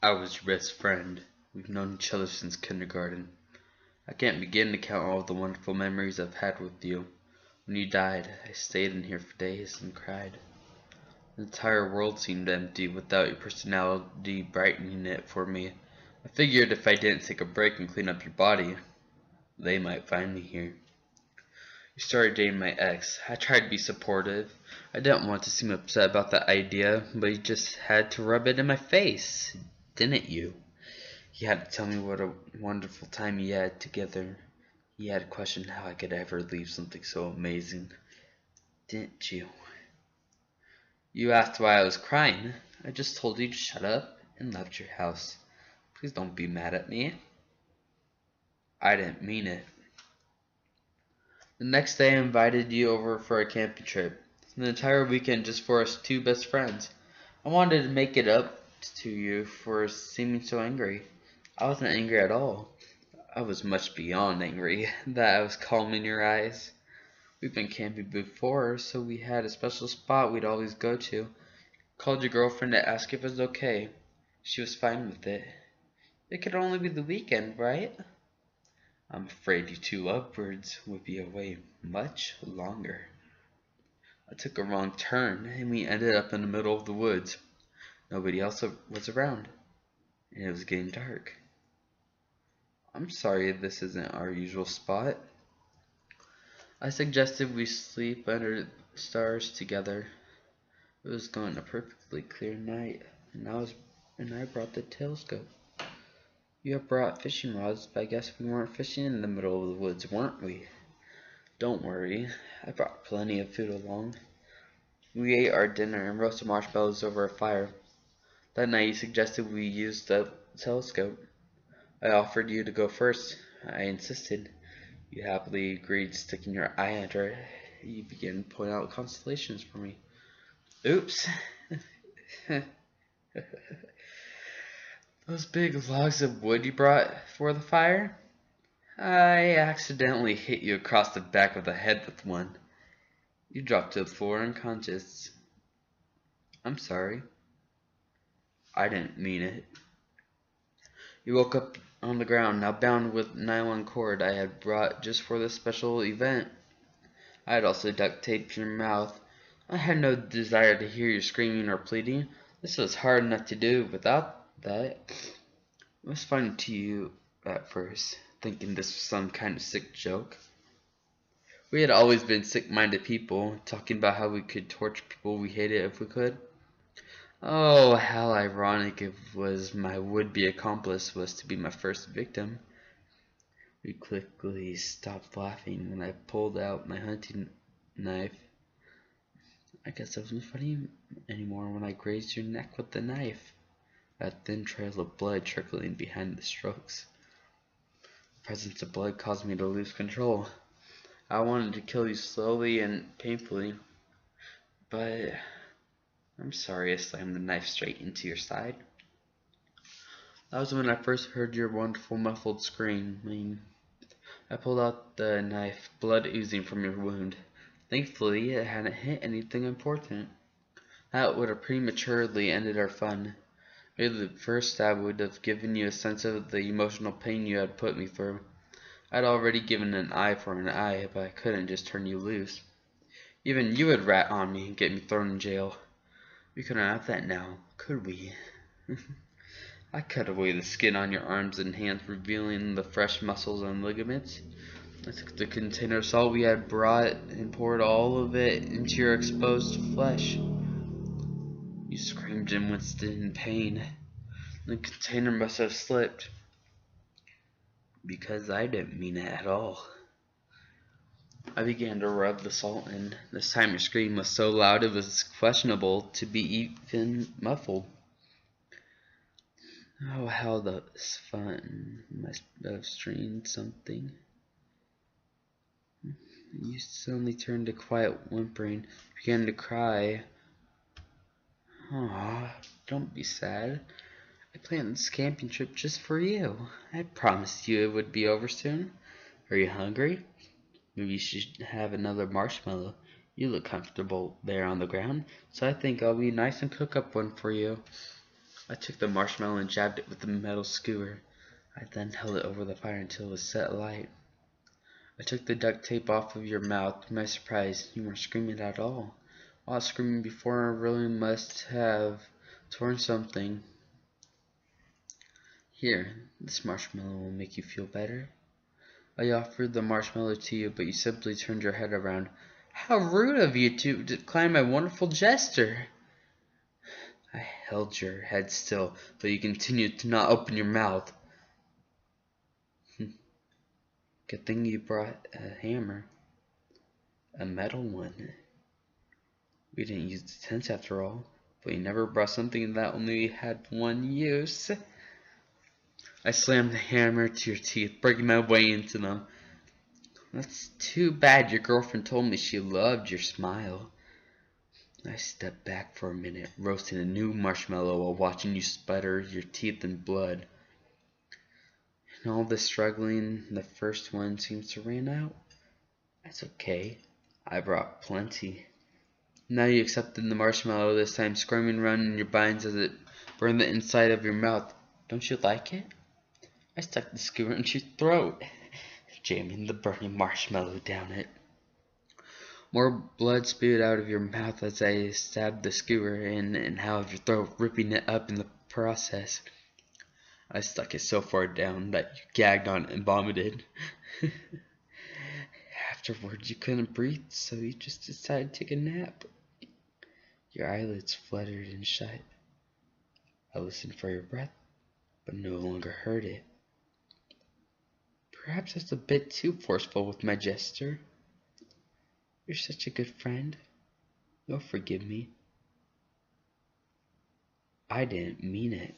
I was your best friend. We've known each other since kindergarten. I can't begin to count all the wonderful memories I've had with you. When you died, I stayed in here for days and cried. The entire world seemed empty without your personality brightening it for me. I figured if I didn't take a break and clean up your body, they might find me here. You started dating my ex. I tried to be supportive. I didn't want to seem upset about the idea, but you just had to rub it in my face, didn't you? He had to tell me what a wonderful time he had together. He had questioned how I could ever leave something so amazing. Didn't you? You asked why I was crying. I just told you to shut up and left your house. Please don't be mad at me. I didn't mean it. The next day I invited you over for a camping trip. An entire weekend just for us two best friends. I wanted to make it up to you for seeming so angry. I wasn't angry at all. I was much beyond angry that I was calm in your eyes. We've been camping before, so we had a special spot we'd always go to. Called your girlfriend to ask if it was okay. She was fine with it. It could only be the weekend, right? I'm afraid you two lovebirds would be away much longer. I took a wrong turn, and we ended up in the middle of the woods. Nobody else was around, and it was getting dark. I'm sorry this isn't our usual spot. I suggested we sleep under the stars together. It was going a perfectly clear night, and I brought the telescope. You have brought fishing rods, but I guess we weren't fishing in the middle of the woods, weren't we? Don't worry, I brought plenty of food along. We ate our dinner and roasted marshmallows over a fire. That night you suggested we use the telescope. I offered you to go first. I insisted. You happily agreed, sticking your eye under it. You began to point out constellations for me. Oops. Those big logs of wood you brought for the fire? I accidentally hit you across the back of the head with one. You dropped to the floor unconscious. I'm sorry. I didn't mean it. You woke up on the ground, now bound with nylon cord I had brought just for this special event. I had also duct taped your mouth. I had no desire to hear you screaming or pleading. This was hard enough to do without that. It was funny to you at first, thinking this was some kind of sick joke. We had always been sick-minded people, talking about how we could torture people we hated if we could. Oh, how ironic it was my would-be accomplice was to be my first victim. We quickly stopped laughing when I pulled out my hunting knife. I guess it wasn't funny anymore when I grazed your neck with the knife. A thin trail of blood trickling behind the strokes. The presence of blood caused me to lose control. I wanted to kill you slowly and painfully, but I'm sorry I slammed the knife straight into your side. That was when I first heard your wonderful muffled scream. I pulled out the knife, blood oozing from your wound. Thankfully, it hadn't hit anything important. That would have prematurely ended our fun. Maybe the first stab would have given you a sense of the emotional pain you had put me through. I'd already given an eye for an eye, but I couldn't just turn you loose. Even you would rat on me and get me thrown in jail. We couldn't have that now, could we? I cut away the skin on your arms and hands, revealing the fresh muscles and ligaments. I took the container of salt we had brought and poured all of it into your exposed flesh. You screamed and winced in pain. The container must have slipped. Because I didn't mean it at all. I began to rub the salt in. This time your scream was so loud it was questionable to be even muffled. Oh, how that was fun. Must have strained something. You suddenly turned to quiet whimpering, began to cry. Aw, don't be sad. I planned this camping trip just for you. I promised you it would be over soon. Are you hungry? Maybe you should have another marshmallow. You look comfortable there on the ground, so I think I'll be nice and cook up one for you. I took the marshmallow and jabbed it with the metal skewer. I then held it over the fire until it was set alight. I took the duct tape off of your mouth. To my surprise, you weren't screaming at all. While screaming before, I really must have torn something. Here, this marshmallow will make you feel better. I offered the marshmallow to you, but you simply turned your head around. How rude of you to decline my wonderful gesture! I held your head still, but you continued to not open your mouth. Good thing you brought a hammer. A metal one. We didn't use the tents after all, but you never brought something that only had one use. I slammed the hammer to your teeth, breaking my way into them. That's too bad. Your girlfriend told me she loved your smile. I stepped back for a minute, roasting a new marshmallow while watching you sputter your teeth in blood. In all this struggling, the first one seems to ran out. That's okay. I brought plenty. Now you accepted the marshmallow, this time squirming around in your binds as it burned the inside of your mouth. Don't you like it? I stuck the skewer into your throat, jamming the burning marshmallow down it. More blood spewed out of your mouth as I stabbed the skewer in and out of your throat, ripping it up in the process. I stuck it so far down that you gagged on it and vomited. Afterwards, you couldn't breathe, so you just decided to take a nap. Your eyelids fluttered and shut. I listened for your breath, but no longer heard it. Perhaps I was a bit too forceful with my gesture. You're such a good friend. You'll forgive me. I didn't mean it.